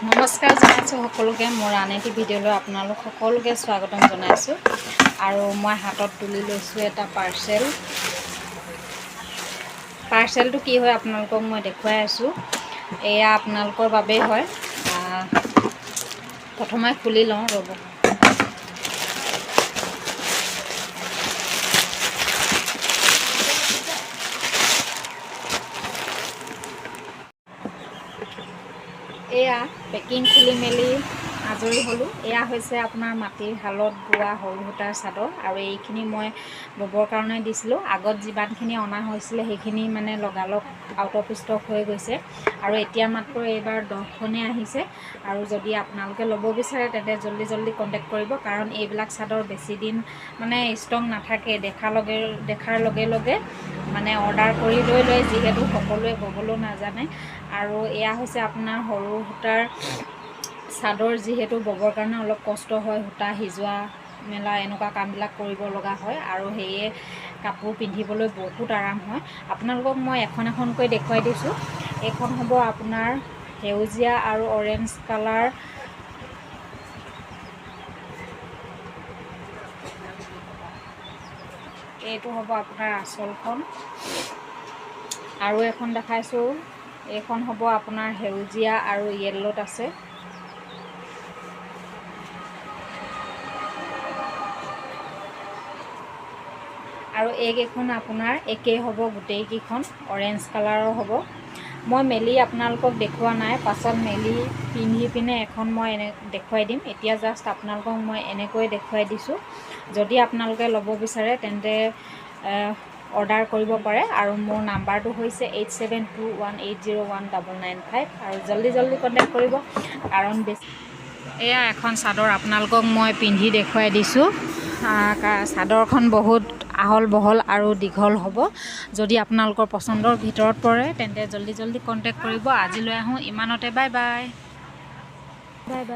নমস্কাৰ জনাইছোঁ সকলোকে মোৰ আন এটি ভিডিঅ'লৈ আপোনালোক সকলোকে স্বাগতম জনাইছোঁ। আৰু মই হাতত তুলি লৈছোঁ এটা পাৰ্চেলটো কি হয় আপোনালোকক মই দেখুৱাই আছোঁ। এয়া আপোনালোকৰ বাবেই হয়। প্ৰথমে খুলি লওঁ ৰ'ব। এয়া পেকিং খুলি মেলি আজৰি হ'লোঁ। এয়া হৈছে আপোনাৰ মাটিৰ শালত বোৱা সৰু সূতাৰ চাদৰ, আৰু এইখিনি মই ববৰ কাৰণে দিছিলোঁ। আগত যিমানখিনি অনা হৈছিলে সেইখিনি মানে লগালগ আউট অফ ষ্টক হৈ গৈছে, আৰু এতিয়া মাত্ৰ এইবাৰ 10খনেই আহিছে। আৰু যদি আপোনালোকে ল'ব বিচাৰে তেন্তে জল্দি কণ্টেক্ট কৰিব, কাৰণ এইবিলাক চাদৰ বেছি দিন মানে ষ্টক নাথাকে। দেখাৰ লগে লগে মানে অৰ্ডাৰ কৰি লৈ লয়, যিহেতু সকলোৱে ব'বলৈ নাজানে। আৰু এয়া হৈছে আপোনাৰ সৰু সূতাৰ চাদৰ, যিহেতু ববৰ কাৰণে অলপ কষ্ট হয়, সূতা সিজোৱা মেলা এনেকুৱা কামবিলাক কৰিব লগা হয়, আৰু সেয়ে কাপোৰ পিন্ধিবলৈ বহুত আৰাম হয়। আপোনালোকক মই এখন এখনকৈ দেখুৱাই দিছোঁ। এইখন হ'ব আপোনাৰ সেউজীয়া আৰু অৰেঞ্জ কালাৰ, এইটো হ'ব আপোনাৰ আঁচলখন। আৰু এখন দেখাইছোঁ, এইখন হ'ব আপোনাৰ সেউজীয়া আৰু য়েল্লোত আছে। আৰু এইকেইখন আপোনাৰ একেই হ'ব, গোটেইকেইখন অৰেঞ্জ কালাৰৰ হ'ব। মই মেলি আপোনালোকক দেখুওৱা নাই, পাছত মেলি পিন্ধি পিনে এখন মই দেখুৱাই দিম। এতিয়া জাষ্ট আপোনালোকক মই এনেকৈ দেখুৱাই দিছোঁ। যদি আপোনালোকে ল'ব বিচাৰে তেন্তে অৰ্ডাৰ কৰিব পাৰে, আৰু মোৰ নাম্বাৰটো হৈছে 8721801995, আৰু জল্দি কণ্টেক্ট কৰিব, কাৰণ এয়া এখন চাদৰ আপোনালোকক মই পিন্ধি দেখুৱাই দিছোঁ। চাদৰখন বহুত আহল বহল আৰু দীঘল হ'ব। যদি আপোনালোকৰ পচন্দৰ ভিতৰত পৰে তেন্তে জল্দি কণ্টেক্ট কৰিব। আজিলৈ আহোঁ ইমানতে। Bye bye.